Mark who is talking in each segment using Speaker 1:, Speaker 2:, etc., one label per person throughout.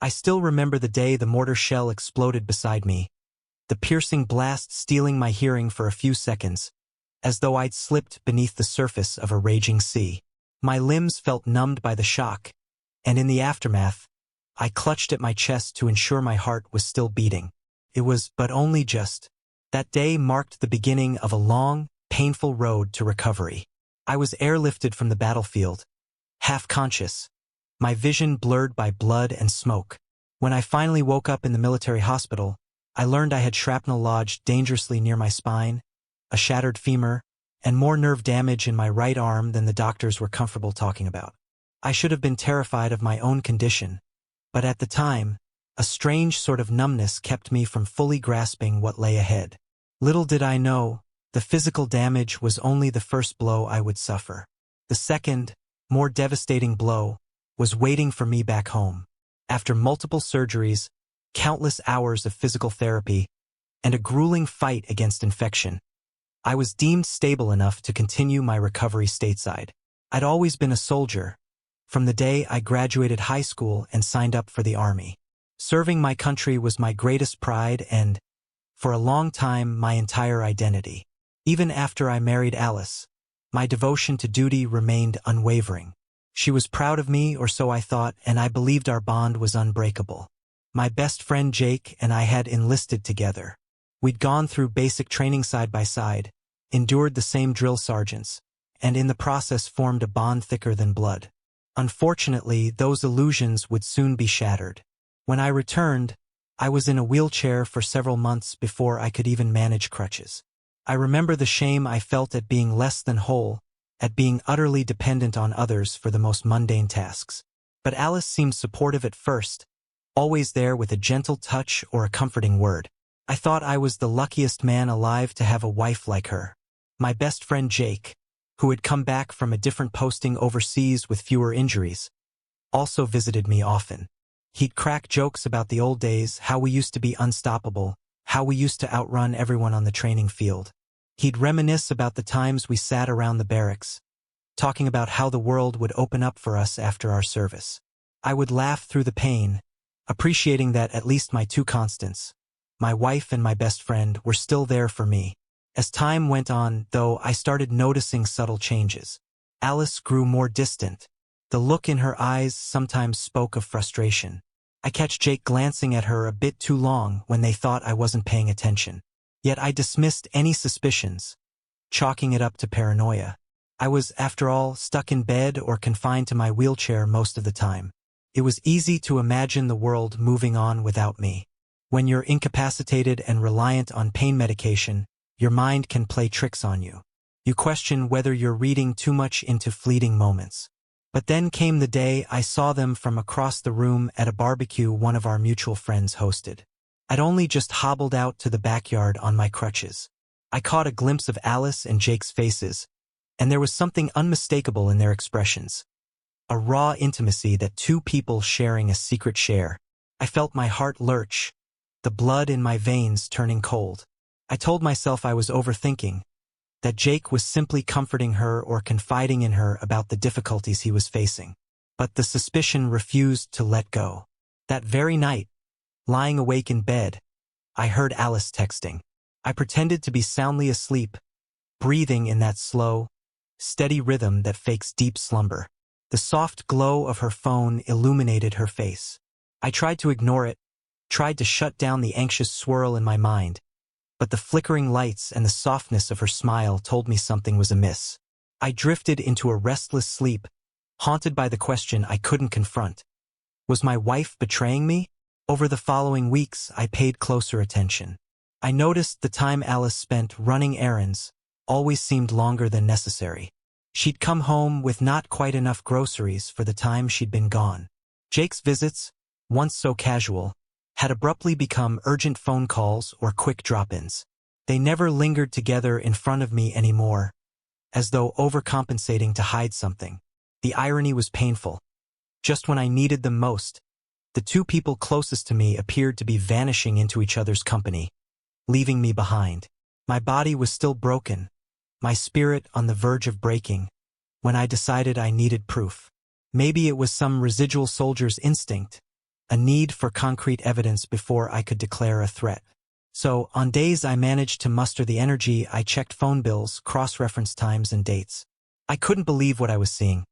Speaker 1: I still remember the day the mortar shell exploded beside me, the piercing blast stealing my hearing for a few seconds, as though I'd slipped beneath the surface of a raging sea. My limbs felt numbed by the shock, and in the aftermath, I clutched at my chest to ensure my heart was still beating. It was, but only just. That day marked the beginning of a long, painful road to recovery. I was airlifted from the battlefield, half conscious, my vision blurred by blood and smoke. When I finally woke up in the military hospital, I learned I had shrapnel lodged dangerously near my spine, a shattered femur, and more nerve damage in my right arm than the doctors were comfortable talking about. I should have been terrified of my own condition, but at the time, a strange sort of numbness kept me from fully grasping what lay ahead. Little did I know, the physical damage was only the first blow I would suffer. The second, more devastating blow, was waiting for me back home. After multiple surgeries, countless hours of physical therapy, and a grueling fight against infection, I was deemed stable enough to continue my recovery stateside. I'd always been a soldier, from the day I graduated high school and signed up for the Army. Serving my country was my greatest pride and, for a long time, my entire identity. Even after I married Alice, my devotion to duty remained unwavering. She was proud of me, or so I thought, and I believed our bond was unbreakable. My best friend Jake and I had enlisted together. We'd gone through basic training side by side, endured the same drill sergeants, and in the process formed a bond thicker than blood. Unfortunately, those illusions would soon be shattered. When I returned, I was in a wheelchair for several months before I could even manage crutches. I remember the shame I felt at being less than whole, at being utterly dependent on others for the most mundane tasks. But Alice seemed supportive at first, always there with a gentle touch or a comforting word. I thought I was the luckiest man alive to have a wife like her. My best friend Jake, who had come back from a different posting overseas with fewer injuries, also visited me often. He'd crack jokes about the old days, how we used to be unstoppable, how we used to outrun everyone on the training field. He'd reminisce about the times we sat around the barracks, talking about how the world would open up for us after our service. I would laugh through the pain, appreciating that at least my two constants, my wife and my best friend, were still there for me. As time went on, though, I started noticing subtle changes. Alice grew more distant. The look in her eyes sometimes spoke of frustration. I catch Jake glancing at her a bit too long when they thought I wasn't paying attention. Yet I dismissed any suspicions, chalking it up to paranoia. I was, after all, stuck in bed or confined to my wheelchair most of the time. It was easy to imagine the world moving on without me. When you're incapacitated and reliant on pain medication, your mind can play tricks on you. You question whether you're reading too much into fleeting moments. But then came the day I saw them from across the room at a barbecue one of our mutual friends hosted. I'd only just hobbled out to the backyard on my crutches. I caught a glimpse of Alice and Jake's faces, and there was something unmistakable in their expressions. A raw intimacy that two people sharing a secret share. I felt my heart lurch, the blood in my veins turning cold. I told myself I was overthinking, that Jake was simply comforting her or confiding in her about the difficulties he was facing. But the suspicion refused to let go. That very night, lying awake in bed, I heard Alice texting. I pretended to be soundly asleep, breathing in that slow, steady rhythm that fakes deep slumber. The soft glow of her phone illuminated her face. I tried to ignore it, tried to shut down the anxious swirl in my mind, but the flickering lights and the softness of her smile told me something was amiss. I drifted into a restless sleep, haunted by the question I couldn't confront. Was my wife betraying me? Over the following weeks, I paid closer attention. I noticed the time Alice spent running errands always seemed longer than necessary. She'd come home with not quite enough groceries for the time she'd been gone. Jake's visits, once so casual, had abruptly become urgent phone calls or quick drop-ins. They never lingered together in front of me anymore, as though overcompensating to hide something. The irony was painful. Just when I needed them most, the two people closest to me appeared to be vanishing into each other's company, leaving me behind. My body was still broken, my spirit on the verge of breaking, when I decided I needed proof. Maybe it was some residual soldier's instinct, a need for concrete evidence before I could declare a threat. So, on days I managed to muster the energy, I checked phone bills, cross-referenced times and dates. I couldn't believe what I was seeing.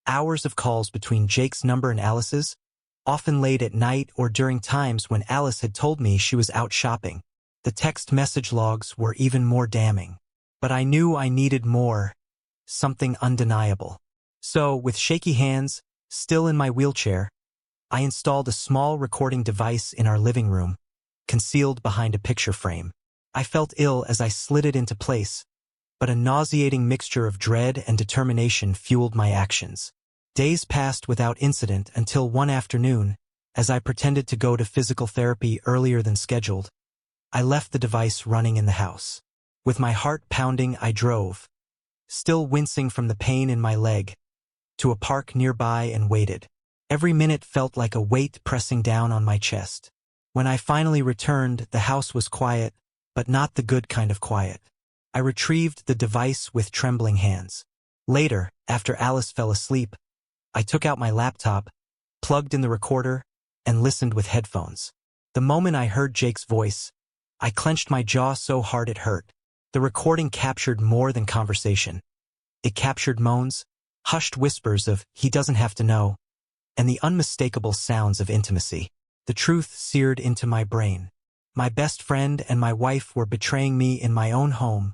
Speaker 1: Hours of calls between Jake's number and Alice's, often late at night or during times when Alice had told me she was out shopping. The text message logs were even more damning. But I knew I needed more, something undeniable. So, with shaky hands, still in my wheelchair, I installed a small recording device in our living room, concealed behind a picture frame. I felt ill as I slid it into place, but a nauseating mixture of dread and determination fueled my actions. Days passed without incident until one afternoon, as I pretended to go to physical therapy earlier than scheduled, I left the device running in the house. With my heart pounding, I drove, still wincing from the pain in my leg, to a park nearby and waited. Every minute felt like a weight pressing down on my chest. When I finally returned, the house was quiet, but not the good kind of quiet. I retrieved the device with trembling hands. Later, after Alice fell asleep, I took out my laptop, plugged in the recorder, and listened with headphones. The moment I heard Jake's voice, I clenched my jaw so hard it hurt. The recording captured more than conversation. It captured moans, hushed whispers of, "He doesn't have to know," and the unmistakable sounds of intimacy. The truth seared into my brain. My best friend and my wife were betraying me in my own home,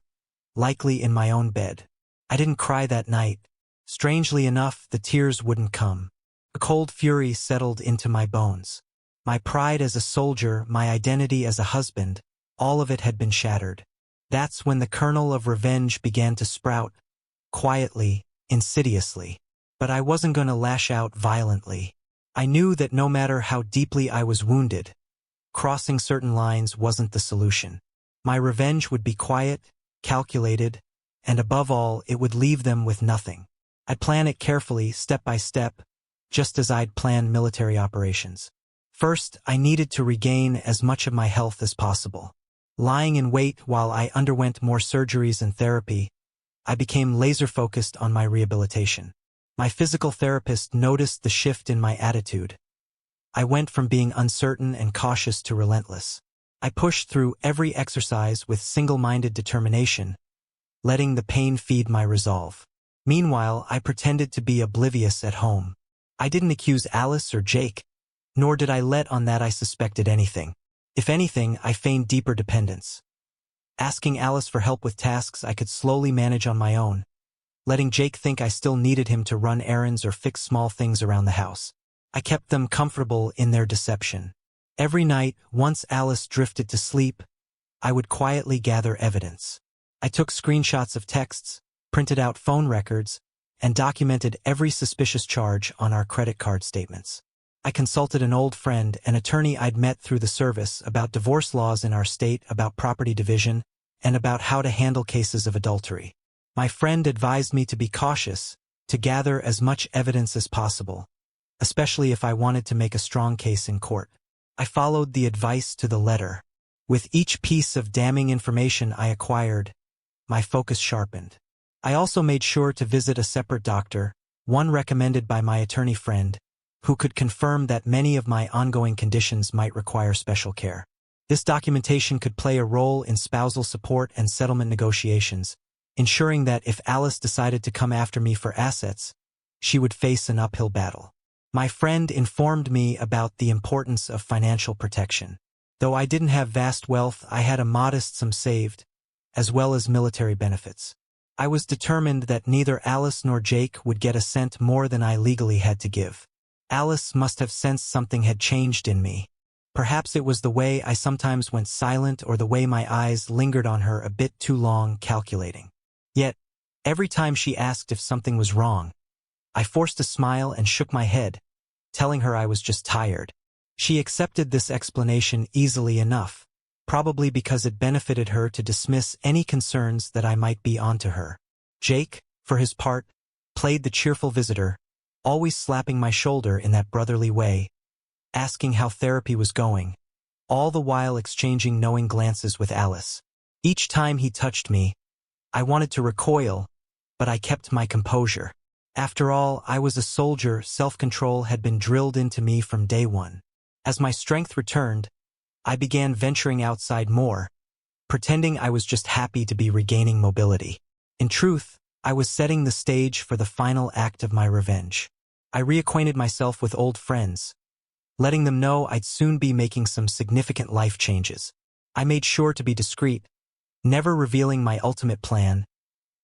Speaker 1: likely in my own bed. I didn't cry that night. Strangely enough, the tears wouldn't come. A cold fury settled into my bones. My pride as a soldier, my identity as a husband, all of it had been shattered. That's when the kernel of revenge began to sprout, quietly, insidiously. But I wasn't going to lash out violently. I knew that no matter how deeply I was wounded, crossing certain lines wasn't the solution. My revenge would be quiet, calculated, and above all, it would leave them with nothing. I'd plan it carefully, step by step, just as I'd plan military operations. First, I needed to regain as much of my health as possible. Lying in wait while I underwent more surgeries and therapy, I became laser-focused on my rehabilitation. My physical therapist noticed the shift in my attitude. I went from being uncertain and cautious to relentless. I pushed through every exercise with single-minded determination, letting the pain feed my resolve. Meanwhile, I pretended to be oblivious at home. I didn't accuse Alice or Jake, nor did I let on that I suspected anything. If anything, I feigned deeper dependence. Asking Alice for help with tasks I could slowly manage on my own, letting Jake think I still needed him to run errands or fix small things around the house. I kept them comfortable in their deception. Every night, once Alice drifted to sleep, I would quietly gather evidence. I took screenshots of texts, printed out phone records, and documented every suspicious charge on our credit card statements. I consulted an old friend, an attorney I'd met through the service, about divorce laws in our state, about property division, and about how to handle cases of adultery. My friend advised me to be cautious, to gather as much evidence as possible, especially if I wanted to make a strong case in court. I followed the advice to the letter. With each piece of damning information I acquired, my focus sharpened. I also made sure to visit a separate doctor, one recommended by my attorney friend, who could confirm that many of my ongoing conditions might require special care. This documentation could play a role in spousal support and settlement negotiations, ensuring that if Alice decided to come after me for assets, she would face an uphill battle. My friend informed me about the importance of financial protection. Though I didn't have vast wealth, I had a modest sum saved, as well as military benefits. I was determined that neither Alice nor Jake would get a cent more than I legally had to give. Alice must have sensed something had changed in me. Perhaps it was the way I sometimes went silent or the way my eyes lingered on her a bit too long, calculating. Yet, every time she asked if something was wrong, I forced a smile and shook my head, telling her I was just tired. She accepted this explanation easily enough, probably because it benefited her to dismiss any concerns that I might be onto her. Jake, for his part, played the cheerful visitor, always slapping my shoulder in that brotherly way, asking how therapy was going, all the while exchanging knowing glances with Alice. Each time he touched me, I wanted to recoil, but I kept my composure. After all, I was a soldier, self-control had been drilled into me from day one. As my strength returned, I began venturing outside more, pretending I was just happy to be regaining mobility. In truth, I was setting the stage for the final act of my revenge. I reacquainted myself with old friends, letting them know I'd soon be making some significant life changes. I made sure to be discreet, never revealing my ultimate plan,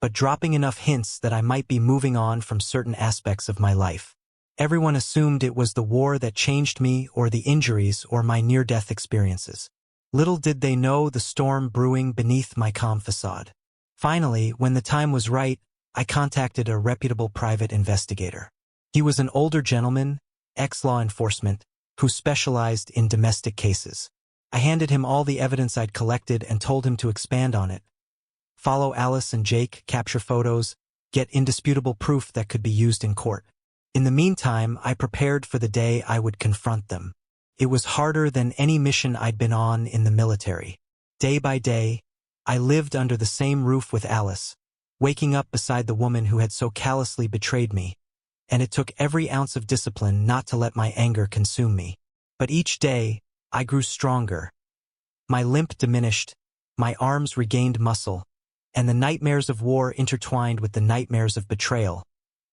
Speaker 1: but dropping enough hints that I might be moving on from certain aspects of my life. Everyone assumed it was the war that changed me, or the injuries, or my near-death experiences. Little did they know the storm brewing beneath my calm facade. Finally, when the time was right, I contacted a reputable private investigator. He was an older gentleman, ex-law enforcement, who specialized in domestic cases. I handed him all the evidence I'd collected and told him to expand on it. Follow Alice and Jake, capture photos, get indisputable proof that could be used in court. In the meantime, I prepared for the day I would confront them. It was harder than any mission I'd been on in the military. Day by day, I lived under the same roof with Alice, waking up beside the woman who had so callously betrayed me, and it took every ounce of discipline not to let my anger consume me. But each day, I grew stronger. My limp diminished, my arms regained muscle, and the nightmares of war intertwined with the nightmares of betrayal,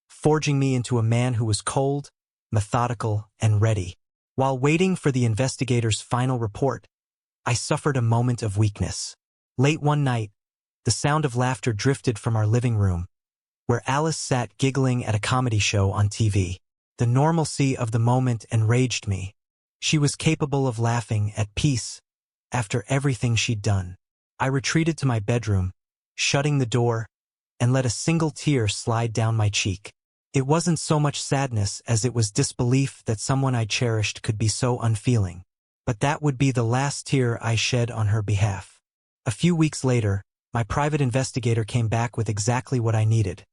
Speaker 1: forging me into a man who was cold, methodical, and ready. While waiting for the investigator's final report, I suffered a moment of weakness. Late one night, the sound of laughter drifted from our living room, where Alice sat giggling at a comedy show on TV. The normalcy of the moment enraged me. She was capable of laughing at peace after everything she'd done. I retreated to my bedroom, shutting the door, and let a single tear slide down my cheek. It wasn't so much sadness as it was disbelief that someone I cherished could be so unfeeling. But that would be the last tear I shed on her behalf. A few weeks later, my private investigator came back with exactly what I needed.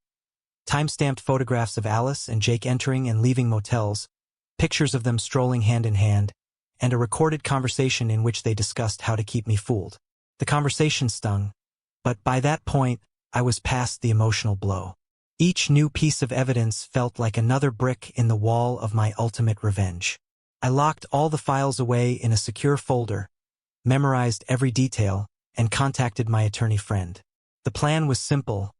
Speaker 1: Time-stamped photographs of Alice and Jake entering and leaving motels, pictures of them strolling hand in hand, and a recorded conversation in which they discussed how to keep me fooled. The conversation stung, but by that point, I was past the emotional blow. Each new piece of evidence felt like another brick in the wall of my ultimate revenge. I locked all the files away in a secure folder, memorized every detail, and contacted my attorney friend. The plan was simple.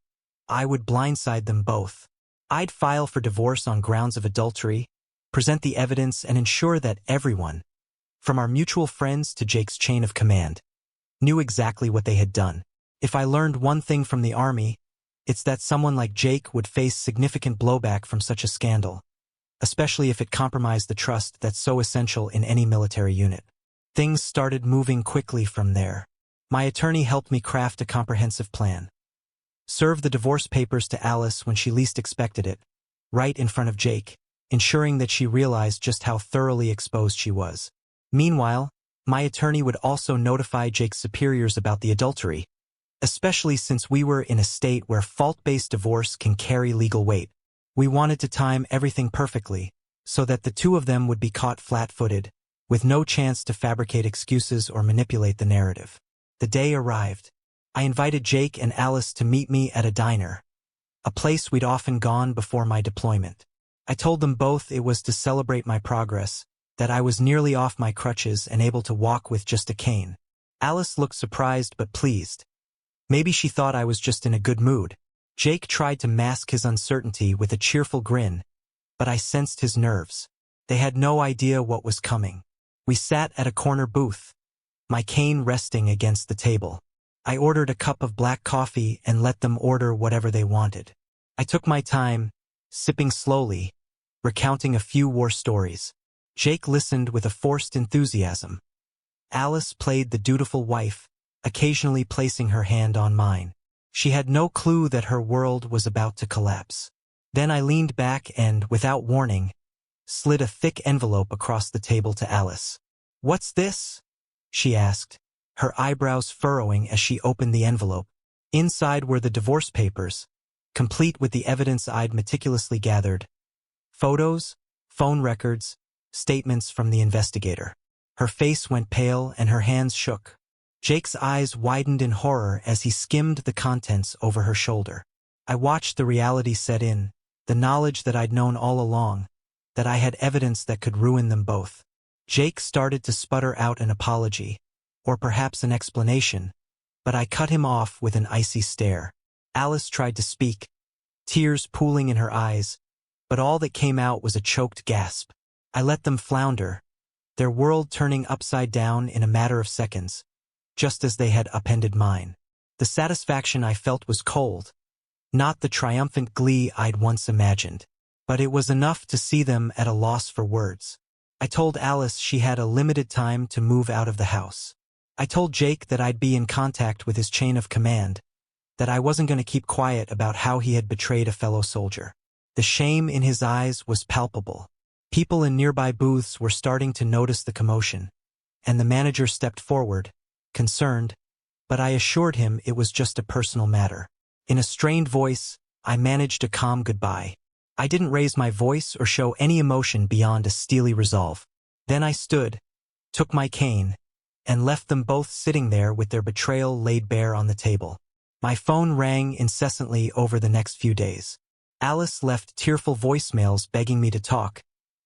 Speaker 1: I would blindside them both. I'd file for divorce on grounds of adultery, present the evidence, and ensure that everyone, from our mutual friends to Jake's chain of command, knew exactly what they had done. If I learned one thing from the Army, it's that someone like Jake would face significant blowback from such a scandal, especially if it compromised the trust that's so essential in any military unit. Things started moving quickly from there. My attorney helped me craft a comprehensive plan. Serve the divorce papers to Alice when she least expected it, right in front of Jake, ensuring that she realized just how thoroughly exposed she was. Meanwhile, my attorney would also notify Jake's superiors about the adultery, especially since we were in a state where fault-based divorce can carry legal weight. We wanted to time everything perfectly, so that the two of them would be caught flat-footed, with no chance to fabricate excuses or manipulate the narrative. The day arrived. I invited Jake and Alice to meet me at a diner, a place we'd often gone before my deployment. I told them both it was to celebrate my progress, that I was nearly off my crutches and able to walk with just a cane. Alice looked surprised but pleased. Maybe she thought I was just in a good mood. Jake tried to mask his uncertainty with a cheerful grin, but I sensed his nerves. They had no idea what was coming. We sat at a corner booth, my cane resting against the table. I ordered a cup of black coffee and let them order whatever they wanted. I took my time, sipping slowly, recounting a few war stories. Jake listened with a forced enthusiasm. Alice played the dutiful wife, occasionally placing her hand on mine. She had no clue that her world was about to collapse. Then I leaned back and, without warning, slid a thick envelope across the table to Alice. "What's this?" she asked, her eyebrows furrowing as she opened the envelope. Inside were the divorce papers, complete with the evidence I'd meticulously gathered. Photos, phone records, statements from the investigator. Her face went pale and her hands shook. Jake's eyes widened in horror as he skimmed the contents over her shoulder. I watched the reality set in, the knowledge that I'd known all along, that I had evidence that could ruin them both. Jake started to sputter out an apology, or perhaps an explanation, but I cut him off with an icy stare. Alice tried to speak, tears pooling in her eyes, but all that came out was a choked gasp. I let them flounder, their world turning upside down in a matter of seconds, just as they had upended mine. The satisfaction I felt was cold, not the triumphant glee I'd once imagined, but it was enough to see them at a loss for words. I told Alice she had a limited time to move out of the house. I told Jake that I'd be in contact with his chain of command, that I wasn't going to keep quiet about how he had betrayed a fellow soldier. The shame in his eyes was palpable. People in nearby booths were starting to notice the commotion, and the manager stepped forward, concerned, but I assured him it was just a personal matter. In a strained voice, I managed a calm goodbye. I didn't raise my voice or show any emotion beyond a steely resolve. Then I stood, took my cane, and left them both sitting there with their betrayal laid bare on the table. My phone rang incessantly over the next few days. Alice left tearful voicemails begging me to talk,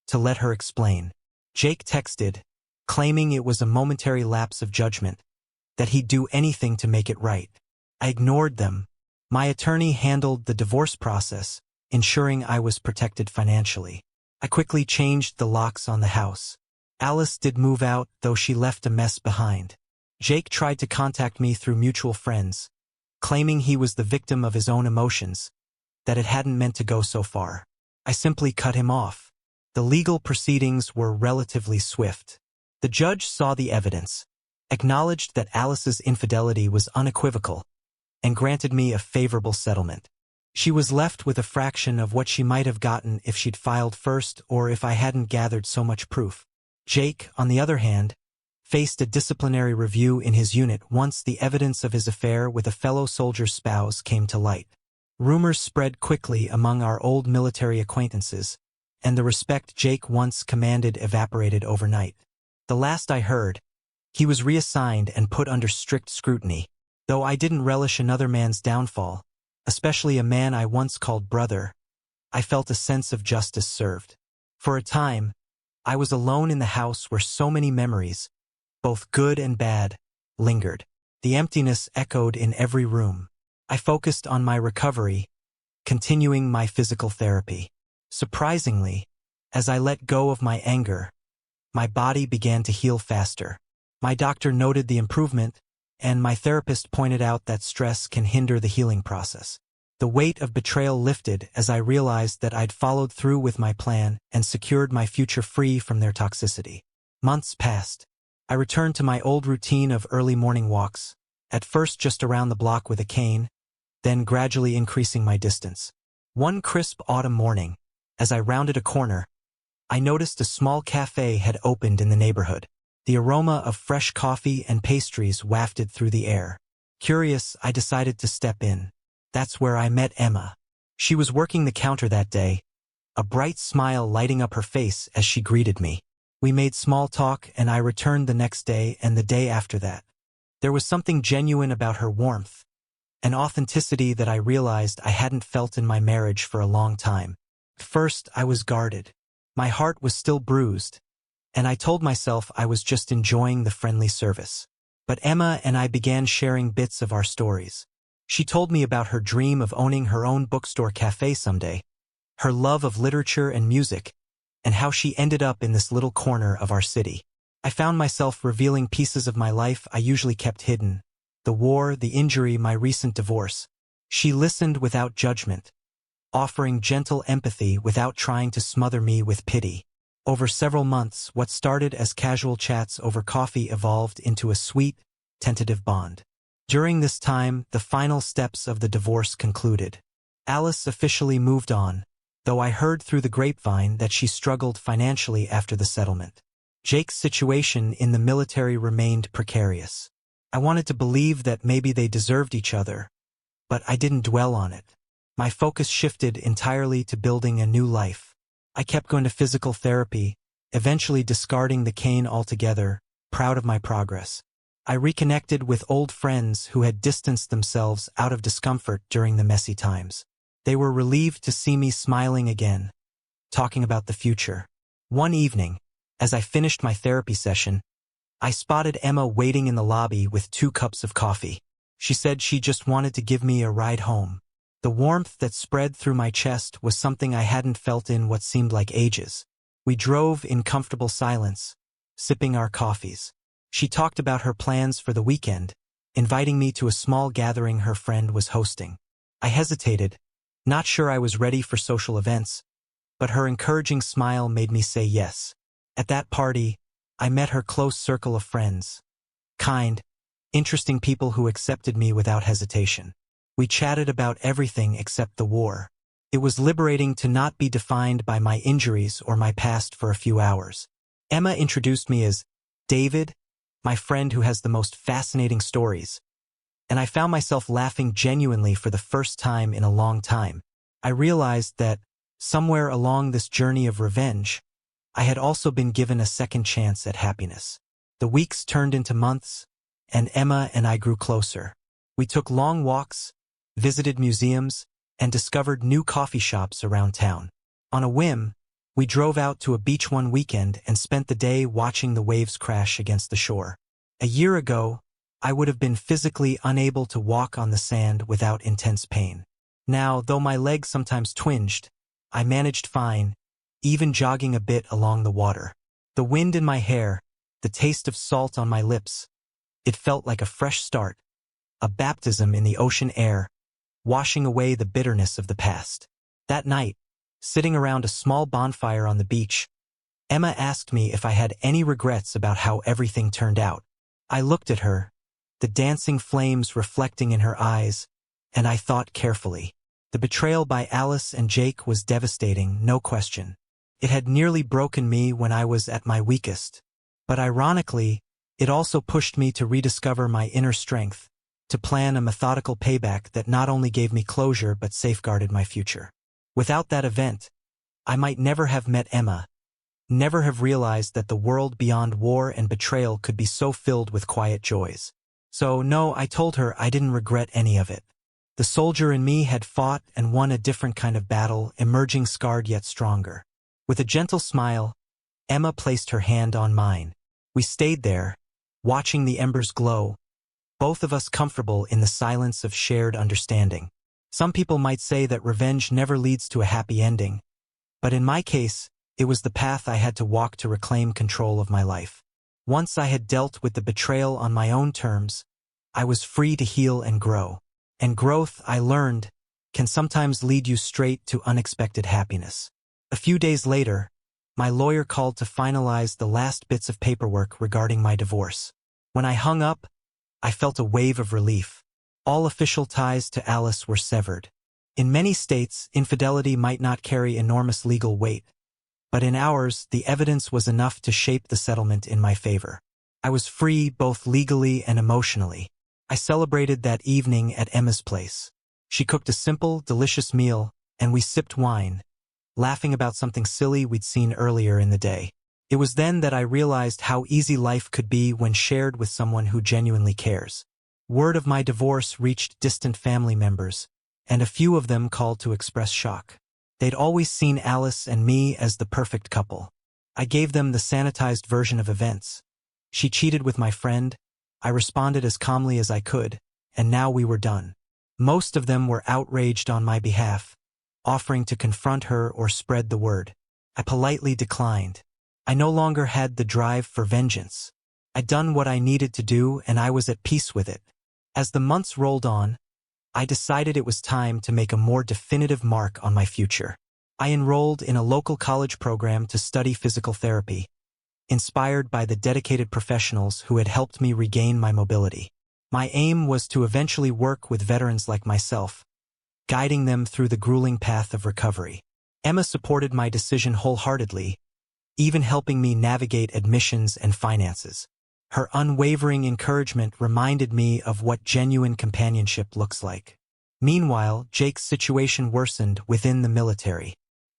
Speaker 1: to let her explain. Jake texted, claiming it was a momentary lapse of judgment, that he'd do anything to make it right. I ignored them. My attorney handled the divorce process, ensuring I was protected financially. I quickly changed the locks on the house. Alice did move out, though she left a mess behind. Jake tried to contact me through mutual friends, claiming he was the victim of his own emotions, that it hadn't meant to go so far. I simply cut him off. The legal proceedings were relatively swift. The judge saw the evidence, acknowledged that Alice's infidelity was unequivocal, and granted me a favorable settlement. She was left with a fraction of what she might have gotten if she'd filed first or if I hadn't gathered so much proof. Jake, on the other hand, faced a disciplinary review in his unit once the evidence of his affair with a fellow soldier's spouse came to light. Rumors spread quickly among our old military acquaintances, and the respect Jake once commanded evaporated overnight. The last I heard, he was reassigned and put under strict scrutiny. Though I didn't relish another man's downfall, especially a man I once called brother, I felt a sense of justice served. For a time, I was alone in the house where so many memories, both good and bad, lingered. The emptiness echoed in every room. I focused on my recovery, continuing my physical therapy. Surprisingly, as I let go of my anger, my body began to heal faster. My doctor noted the improvement, and my therapist pointed out that stress can hinder the healing process. The weight of betrayal lifted as I realized that I'd followed through with my plan and secured my future free from their toxicity. Months passed. I returned to my old routine of early morning walks, at first just around the block with a cane, then gradually increasing my distance. One crisp autumn morning, as I rounded a corner, I noticed a small cafe had opened in the neighborhood. The aroma of fresh coffee and pastries wafted through the air. Curious, I decided to step in. That's where I met Emma. She was working the counter that day, a bright smile lighting up her face as she greeted me. We made small talk, and I returned the next day and the day after that. There was something genuine about her warmth, an authenticity that I realized I hadn't felt in my marriage for a long time. At first, I was guarded. My heart was still bruised, and I told myself I was just enjoying the friendly service. But Emma and I began sharing bits of our stories. She told me about her dream of owning her own bookstore cafe someday, her love of literature and music, and how she ended up in this little corner of our city. I found myself revealing pieces of my life I usually kept hidden: the war, the injury, my recent divorce. She listened without judgment, offering gentle empathy without trying to smother me with pity. Over several months, what started as casual chats over coffee evolved into a sweet, tentative bond. During this time, the final steps of the divorce concluded. Alice officially moved on, though I heard through the grapevine that she struggled financially after the settlement. Jake's situation in the military remained precarious. I wanted to believe that maybe they deserved each other, but I didn't dwell on it. My focus shifted entirely to building a new life. I kept going to physical therapy, eventually discarding the cane altogether, proud of my progress. I reconnected with old friends who had distanced themselves out of discomfort during the messy times. They were relieved to see me smiling again, talking about the future. One evening, As I finished my therapy session, I spotted Emma waiting in the lobby with 2 cups of coffee. She said she just wanted to give me a ride home. The warmth that spread through my chest was something I hadn't felt in what seemed like ages. We drove in comfortable silence, sipping our coffees. She talked about her plans for the weekend, inviting me to a small gathering her friend was hosting. I hesitated, not sure I was ready for social events, but her encouraging smile made me say yes. At that party, I met her close circle of friends. Kind, interesting people who accepted me without hesitation. We chatted about everything except the war. It was liberating to not be defined by my injuries or my past for a few hours. Emma introduced me as David, my friend who has the most fascinating stories, and I found myself laughing genuinely for the first time in a long time. I realized that, somewhere along this journey of revenge, I had also been given a second chance at happiness. The weeks turned into months, and Emma and I grew closer. We took long walks, visited museums, and discovered new coffee shops around town. On a whim, we drove out to a beach one weekend and spent the day watching the waves crash against the shore. A year ago, I would have been physically unable to walk on the sand without intense pain. Now, though my legs sometimes twinged, I managed fine, even jogging a bit along the water. The wind in my hair, the taste of salt on my lips, it felt like a fresh start, a baptism in the ocean air, washing away the bitterness of the past. That night, sitting around a small bonfire on the beach, Emma asked me if I had any regrets about how everything turned out. I looked at her, the dancing flames reflecting in her eyes, and I thought carefully. The betrayal by Alice and Jake was devastating, no question. It had nearly broken me when I was at my weakest. But ironically, it also pushed me to rediscover my inner strength, to plan a methodical payback that not only gave me closure but safeguarded my future. Without that event, I might never have met Emma, never have realized that the world beyond war and betrayal could be so filled with quiet joys. So no, I told her I didn't regret any of it. The soldier in me had fought and won a different kind of battle, emerging scarred yet stronger. With a gentle smile, Emma placed her hand on mine. We stayed there, watching the embers glow, both of us comfortable in the silence of shared understanding. Some people might say that revenge never leads to a happy ending, but in my case, it was the path I had to walk to reclaim control of my life. Once I had dealt with the betrayal on my own terms, I was free to heal and grow. And growth, I learned, can sometimes lead you straight to unexpected happiness. A few days later, my lawyer called to finalize the last bits of paperwork regarding my divorce. When I hung up, I felt a wave of relief. All official ties to Alice were severed. In many states, infidelity might not carry enormous legal weight, but in ours, the evidence was enough to shape the settlement in my favor. I was free both legally and emotionally. I celebrated that evening at Emma's place. She cooked a simple, delicious meal, and we sipped wine, laughing about something silly we'd seen earlier in the day. It was then that I realized how easy life could be when shared with someone who genuinely cares. Word of my divorce reached distant family members, and a few of them called to express shock. They'd always seen Alice and me as the perfect couple. I gave them the sanitized version of events. She cheated with my friend, I responded as calmly as I could, and now we were done. Most of them were outraged on my behalf, offering to confront her or spread the word. I politely declined. I no longer had the drive for vengeance. I'd done what I needed to do, and I was at peace with it. As the months rolled on, I decided it was time to make a more definitive mark on my future. I enrolled in a local college program to study physical therapy, inspired by the dedicated professionals who had helped me regain my mobility. My aim was to eventually work with veterans like myself, guiding them through the grueling path of recovery. Emma supported my decision wholeheartedly, even helping me navigate admissions and finances. Her unwavering encouragement reminded me of what genuine companionship looks like. Meanwhile, Jake's situation worsened within the military.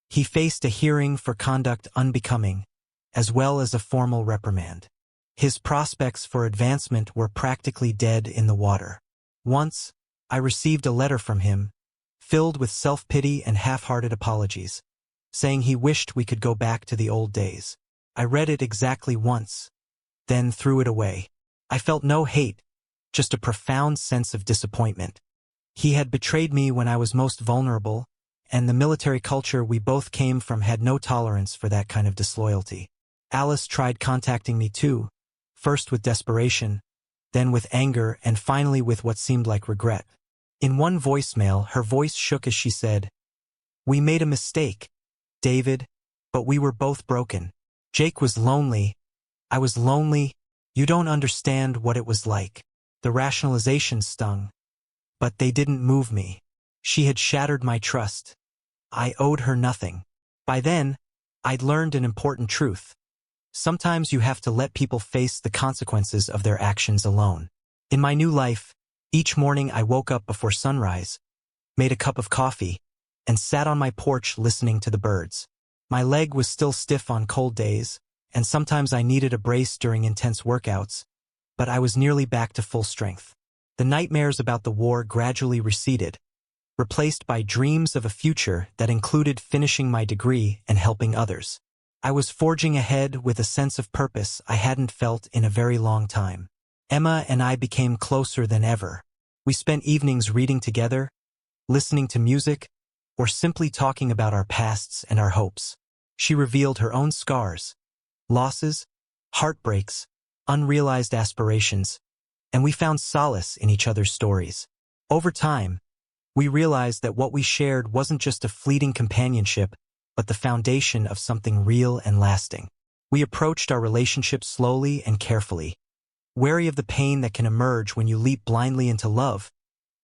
Speaker 1: He faced a hearing for conduct unbecoming, as well as a formal reprimand. His prospects for advancement were practically dead in the water. Once, I received a letter from him, filled with self-pity and half-hearted apologies, saying he wished we could go back to the old days. I read it exactly once, then threw it away. I felt no hate, just a profound sense of disappointment. He had betrayed me when I was most vulnerable, and the military culture we both came from had no tolerance for that kind of disloyalty. Alice tried contacting me too, first with desperation, then with anger, and finally with what seemed like regret. In one voicemail, her voice shook as she said, "We made a mistake, David, but we were both broken. Jake was lonely. I was lonely. You don't understand what it was like." The rationalization stung, but they didn't move me. She had shattered my trust. I owed her nothing. By then, I'd learned an important truth. Sometimes you have to let people face the consequences of their actions alone. In my new life, each morning I woke up before sunrise, made a cup of coffee, and sat on my porch listening to the birds. My leg was still stiff on cold days, and sometimes I needed a brace during intense workouts, but I was nearly back to full strength. The nightmares about the war gradually receded, replaced by dreams of a future that included finishing my degree and helping others. I was forging ahead with a sense of purpose I hadn't felt in a very long time. Emma and I became closer than ever. We spent evenings reading together, listening to music, or simply talking about our pasts and our hopes. She revealed her own scars, losses, heartbreaks, unrealized aspirations, and we found solace in each other's stories. Over time, we realized that what we shared wasn't just a fleeting companionship, but the foundation of something real and lasting. We approached our relationship slowly and carefully, wary of the pain that can emerge when you leap blindly into love,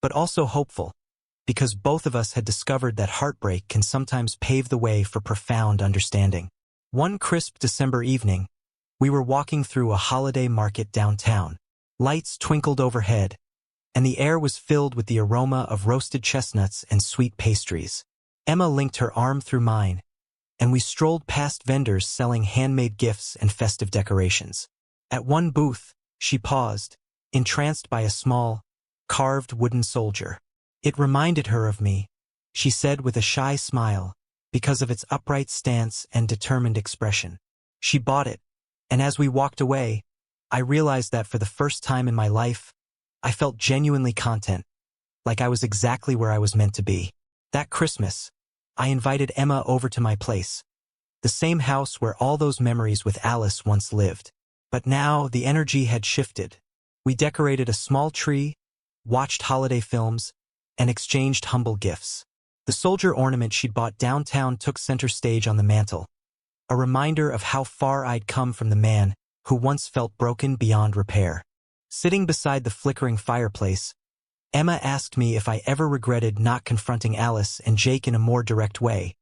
Speaker 1: but also hopeful, because both of us had discovered that heartbreak can sometimes pave the way for profound understanding. One crisp December evening, we were walking through a holiday market downtown. Lights twinkled overhead, and the air was filled with the aroma of roasted chestnuts and sweet pastries. Emma linked her arm through mine, and we strolled past vendors selling handmade gifts and festive decorations. At one booth, she paused, entranced by a small, carved wooden soldier. It reminded her of me, she said with a shy smile, because of its upright stance and determined expression. She bought it, and as we walked away, I realized that for the first time in my life, I felt genuinely content, like I was exactly where I was meant to be. That Christmas, I invited Emma over to my place, the same house where all those memories with Alice once lived. But now the energy had shifted. We decorated a small tree, watched holiday films, and exchanged humble gifts. The soldier ornament she'd bought downtown took center stage on the mantel, a reminder of how far I'd come from the man who once felt broken beyond repair. Sitting beside the flickering fireplace, Emma asked me if I ever regretted not confronting Alice and Jake in a more direct way,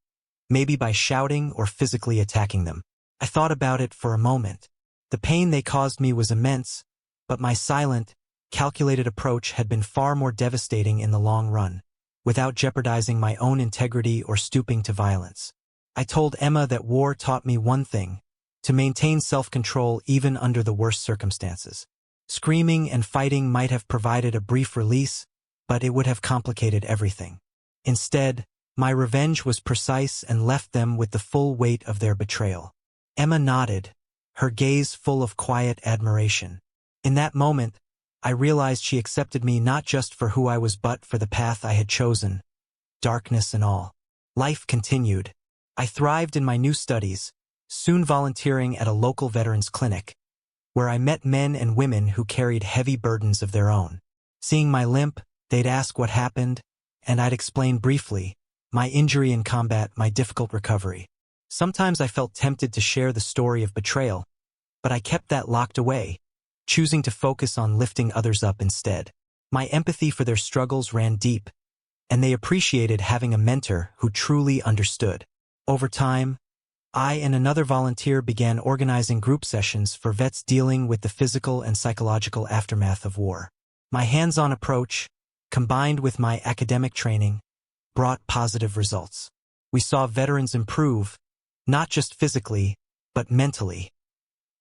Speaker 1: maybe by shouting or physically attacking them. I thought about it for a moment. The pain they caused me was immense, but my silent, calculated approach had been far more devastating in the long run, without jeopardizing my own integrity or stooping to violence. I told Emma that war taught me one thing: to maintain self-control even under the worst circumstances. Screaming and fighting might have provided a brief release, but it would have complicated everything. Instead, my revenge was precise and left them with the full weight of their betrayal. Emma nodded, her gaze full of quiet admiration. In that moment, I realized she accepted me not just for who I was but for the path I had chosen, darkness and all. Life continued. I thrived in my new studies, soon volunteering at a local veterans clinic, where I met men and women who carried heavy burdens of their own. Seeing my limp, they'd ask what happened, and I'd explain briefly my injury in combat, my difficult recovery. Sometimes I felt tempted to share the story of betrayal, but I kept that locked away, choosing to focus on lifting others up instead. My empathy for their struggles ran deep, and they appreciated having a mentor who truly understood. Over time, I and another volunteer began organizing group sessions for vets dealing with the physical and psychological aftermath of war. My hands-on approach, combined with my academic training, brought positive results. We saw veterans improve, not just physically, but mentally,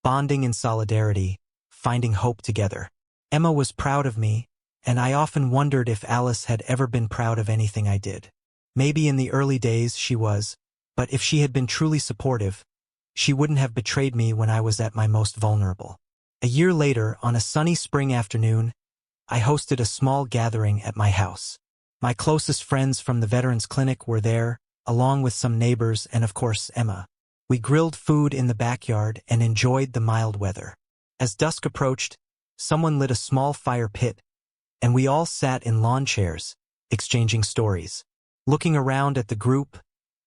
Speaker 1: bonding in solidarity, finding hope together. Emma was proud of me, and I often wondered if Alice had ever been proud of anything I did. Maybe in the early days she was, but if she had been truly supportive, she wouldn't have betrayed me when I was at my most vulnerable. A year later, on a sunny spring afternoon, I hosted a small gathering at my house. My closest friends from the Veterans Clinic were there, along with some neighbors and, of course, Emma. We grilled food in the backyard and enjoyed the mild weather. As dusk approached, someone lit a small fire pit, and we all sat in lawn chairs, exchanging stories. Looking around at the group,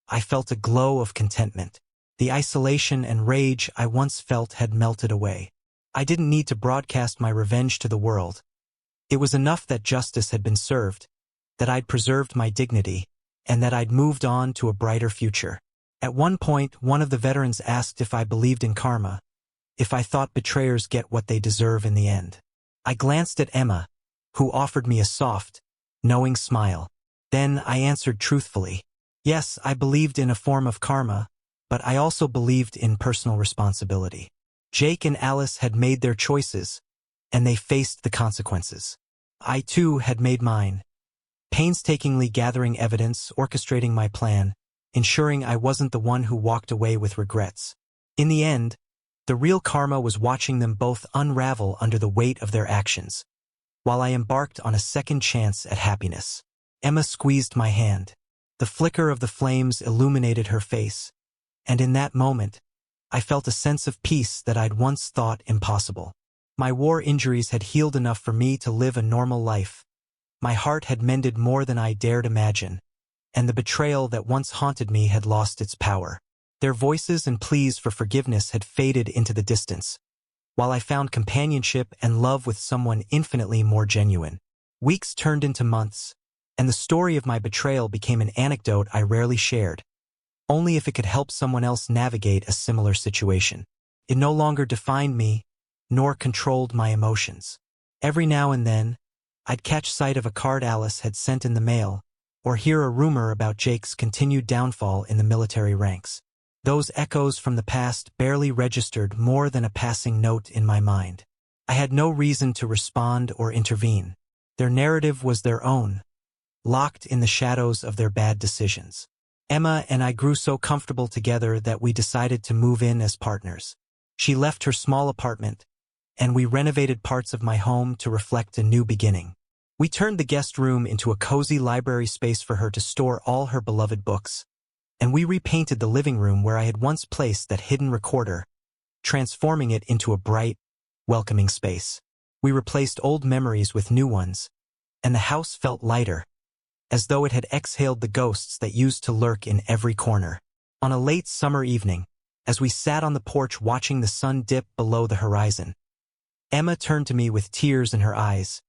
Speaker 1: I felt a glow of contentment. The isolation and rage I once felt had melted away. I didn't need to broadcast my revenge to the world. It was enough that justice had been served, that I'd preserved my dignity, and that I'd moved on to a brighter future. At one point, one of the veterans asked if I believed in karma, if I thought betrayers get what they deserve in the end. I glanced at Emma, who offered me a soft, knowing smile. Then I answered truthfully. Yes, I believed in a form of karma, but I also believed in personal responsibility. Jake and Alice had made their choices, and they faced the consequences. I too had made mine, painstakingly gathering evidence, orchestrating my plan, ensuring I wasn't the one who walked away with regrets. In the end, the real karma was watching them both unravel under the weight of their actions, while I embarked on a second chance at happiness. Emma squeezed my hand. The flicker of the flames illuminated her face, and in that moment, I felt a sense of peace that I'd once thought impossible. My war injuries had healed enough for me to live a normal life. My heart had mended more than I dared imagine, and the betrayal that once haunted me had lost its power. Their voices and pleas for forgiveness had faded into the distance, while I found companionship and love with someone infinitely more genuine. Weeks turned into months, and the story of my betrayal became an anecdote I rarely shared, only if it could help someone else navigate a similar situation. It no longer defined me, nor controlled my emotions. Every now and then, I'd catch sight of a card Alice had sent in the mail, or hear a rumor about Jake's continued downfall in the military ranks. Those echoes from the past barely registered more than a passing note in my mind. I had no reason to respond or intervene. Their narrative was their own, locked in the shadows of their bad decisions. Emma and I grew so comfortable together that we decided to move in as partners. She left her small apartment, and we renovated parts of my home to reflect a new beginning. We turned the guest room into a cozy library space for her to store all her beloved books, and we repainted the living room where I had once placed that hidden recorder, transforming it into a bright, welcoming space. We replaced old memories with new ones, and the house felt lighter, as though it had exhaled the ghosts that used to lurk in every corner. On a late summer evening, as we sat on the porch watching the sun dip below the horizon, Emma turned to me with tears in her eyes,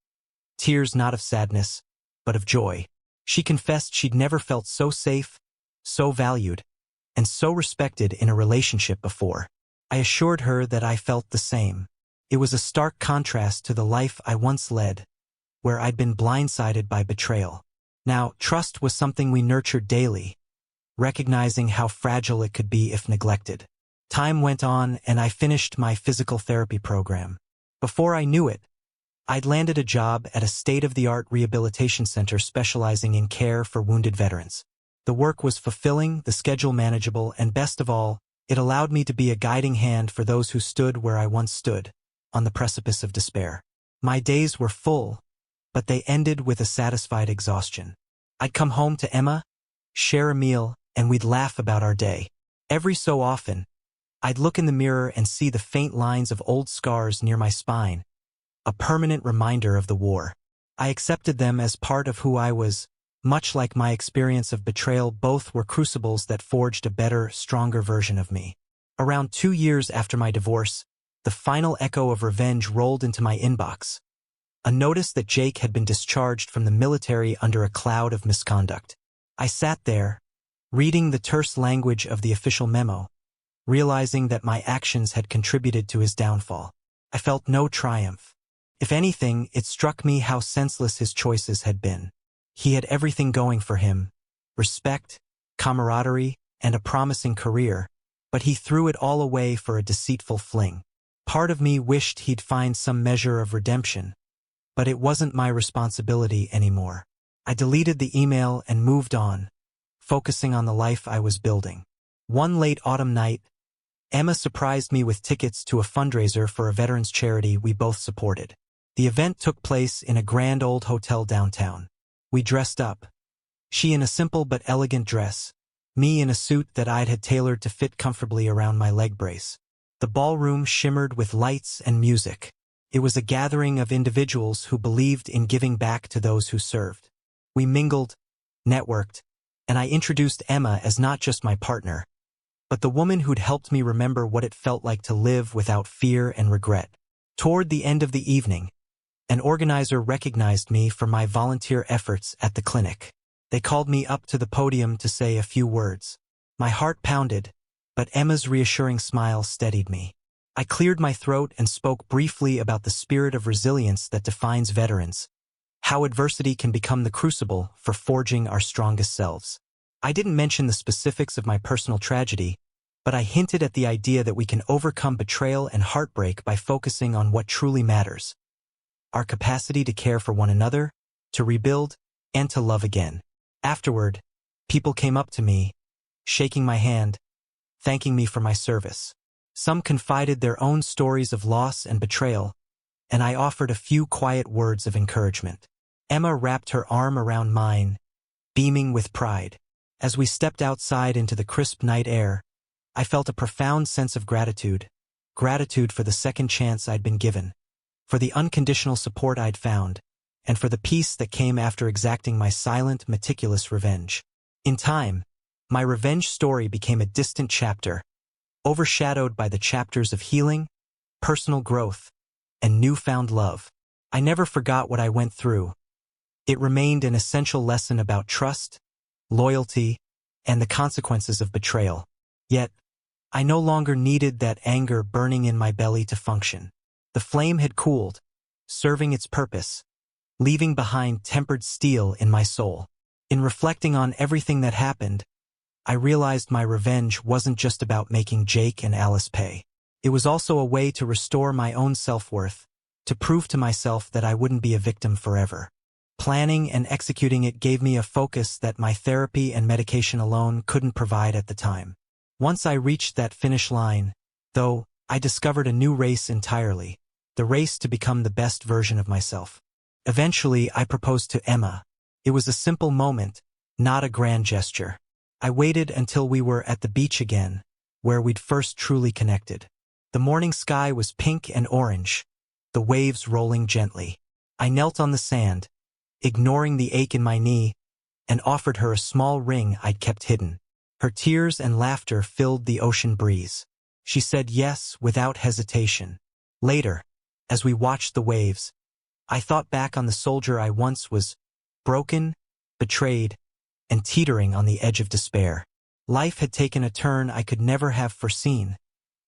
Speaker 1: tears not of sadness, but of joy. She confessed she'd never felt so safe, so valued, and so respected in a relationship before. I assured her that I felt the same. It was a stark contrast to the life I once led, where I'd been blindsided by betrayal. Now, trust was something we nurtured daily, recognizing how fragile it could be if neglected. Time went on, and I finished my physical therapy program. Before I knew it, I'd landed a job at a state-of-the-art rehabilitation center specializing in care for wounded veterans. The work was fulfilling, the schedule manageable, and best of all, it allowed me to be a guiding hand for those who stood where I once stood, on the precipice of despair. My days were full, but they ended with a satisfied exhaustion. I'd come home to Emma, share a meal, and we'd laugh about our day. Every so often, I'd look in the mirror and see the faint lines of old scars near my spine, a permanent reminder of the war. I accepted them as part of who I was. Much like my experience of betrayal, both were crucibles that forged a better, stronger version of me. Around 2 years after my divorce, the final echo of revenge rolled into my inbox. A notice that Jake had been discharged from the military under a cloud of misconduct. I sat there, reading the terse language of the official memo, realizing that my actions had contributed to his downfall. I felt no triumph. If anything, it struck me how senseless his choices had been. He had everything going for him: respect, camaraderie, and a promising career, but he threw it all away for a deceitful fling. Part of me wished he'd find some measure of redemption, but it wasn't my responsibility anymore. I deleted the email and moved on, focusing on the life I was building. One late autumn night, Emma surprised me with tickets to a fundraiser for a veterans charity we both supported. The event took place in a grand old hotel downtown. We dressed up. She in a simple but elegant dress, me in a suit that I'd had tailored to fit comfortably around my leg brace. The ballroom shimmered with lights and music. It was a gathering of individuals who believed in giving back to those who served. We mingled, networked, and I introduced Emma as not just my partner, but the woman who'd helped me remember what it felt like to live without fear and regret. Toward the end of the evening, an organizer recognized me for my volunteer efforts at the clinic. They called me up to the podium to say a few words. My heart pounded, but Emma's reassuring smile steadied me. I cleared my throat and spoke briefly about the spirit of resilience that defines veterans, how adversity can become the crucible for forging our strongest selves. I didn't mention the specifics of my personal tragedy, but I hinted at the idea that we can overcome betrayal and heartbreak by focusing on what truly matters: our capacity to care for one another, to rebuild, and to love again. Afterward, people came up to me, shaking my hand, thanking me for my service. Some confided their own stories of loss and betrayal, and I offered a few quiet words of encouragement. Emma wrapped her arm around mine, beaming with pride. As we stepped outside into the crisp night air, I felt a profound sense of gratitude for the second chance I'd been given, for the unconditional support I'd found, and for the peace that came after exacting my silent, meticulous revenge. In time, my revenge story became a distant chapter, overshadowed by the chapters of healing, personal growth, and newfound love. I never forgot what I went through. It remained an essential lesson about trust, loyalty, and the consequences of betrayal. Yet, I no longer needed that anger burning in my belly to function. The flame had cooled, serving its purpose, leaving behind tempered steel in my soul. In reflecting on everything that happened, I realized my revenge wasn't just about making Jake and Alice pay. It was also a way to restore my own self-worth, to prove to myself that I wouldn't be a victim forever. Planning and executing it gave me a focus that my therapy and medication alone couldn't provide at the time. Once I reached that finish line, though, I discovered a new race entirely, the race to become the best version of myself. Eventually, I proposed to Emma. It was a simple moment, not a grand gesture. I waited until we were at the beach again, where we'd first truly connected. The morning sky was pink and orange, the waves rolling gently. I knelt on the sand, ignoring the ache in my knee, and offered her a small ring I'd kept hidden. Her tears and laughter filled the ocean breeze. She said yes without hesitation. Later, as we watched the waves, I thought back on the soldier I once was, broken, betrayed, and teetering on the edge of despair. Life had taken a turn I could never have foreseen,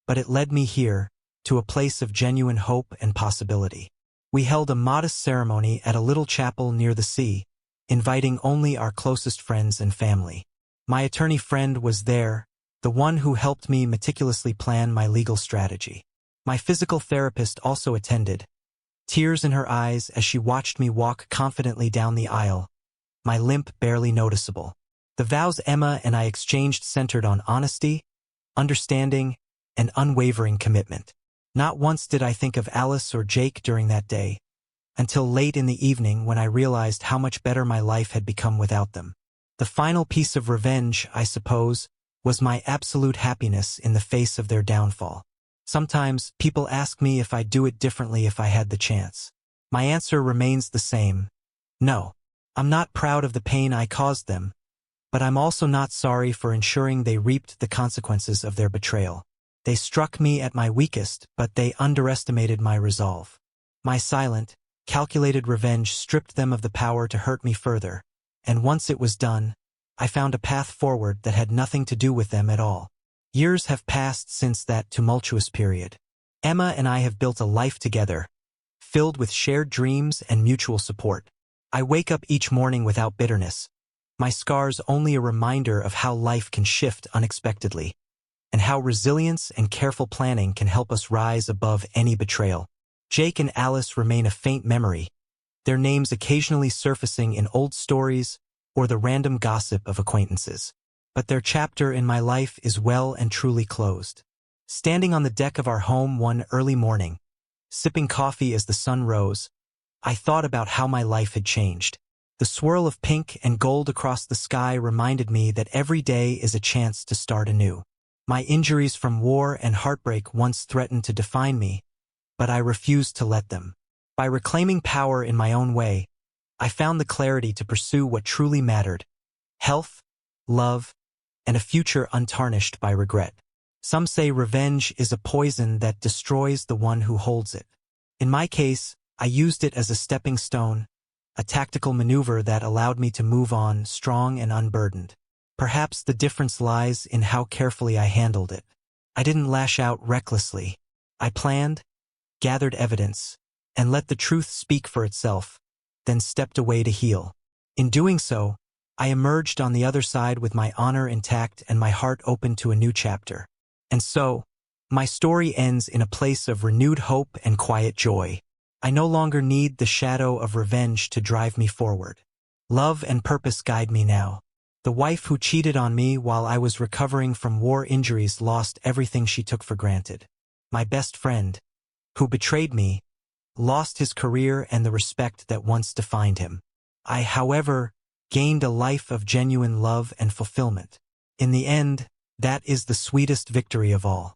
Speaker 1: but it led me here, to a place of genuine hope and possibility. We held a modest ceremony at a little chapel near the sea, inviting only our closest friends and family. My attorney friend was there, the one who helped me meticulously plan my legal strategy. My physical therapist also attended, tears in her eyes as she watched me walk confidently down the aisle, my limp barely noticeable. The vows Emma and I exchanged centered on honesty, understanding, and unwavering commitment. Not once did I think of Alice or Jake during that day, until late in the evening when I realized how much better my life had become without them. The final piece of revenge, I suppose, was my absolute happiness in the face of their downfall. Sometimes people ask me if I'd do it differently if I had the chance. My answer remains the same: no. I'm not proud of the pain I caused them, but I'm also not sorry for ensuring they reaped the consequences of their betrayal. They struck me at my weakest, but they underestimated my resolve. My silent, calculated revenge stripped them of the power to hurt me further, and once it was done, I found a path forward that had nothing to do with them at all. Years have passed since that tumultuous period. Emma and I have built a life together, filled with shared dreams and mutual support. I wake up each morning without bitterness, my scars only a reminder of how life can shift unexpectedly, and how resilience and careful planning can help us rise above any betrayal. Jake and Alice remain a faint memory, their names occasionally surfacing in old stories or the random gossip of acquaintances. But their chapter in my life is well and truly closed. Standing on the deck of our home one early morning, sipping coffee as the sun rose, I thought about how my life had changed. The swirl of pink and gold across the sky reminded me that every day is a chance to start anew. My injuries from war and heartbreak once threatened to define me, but I refused to let them. By reclaiming power in my own way, I found the clarity to pursue what truly mattered: health, love, and a future untarnished by regret. Some say revenge is a poison that destroys the one who holds it. In my case, I used it as a stepping stone, a tactical maneuver that allowed me to move on strong and unburdened. Perhaps the difference lies in how carefully I handled it. I didn't lash out recklessly. I planned, gathered evidence, and let the truth speak for itself, then stepped away to heal. In doing so, I emerged on the other side with my honor intact and my heart open to a new chapter. And so, my story ends in a place of renewed hope and quiet joy. I no longer need the shadow of revenge to drive me forward. Love and purpose guide me now. The wife who cheated on me while I was recovering from war injuries lost everything she took for granted. My best friend, who betrayed me, lost his career and the respect that once defined him. I, however, gained a life of genuine love and fulfillment. In the end, that is the sweetest victory of all.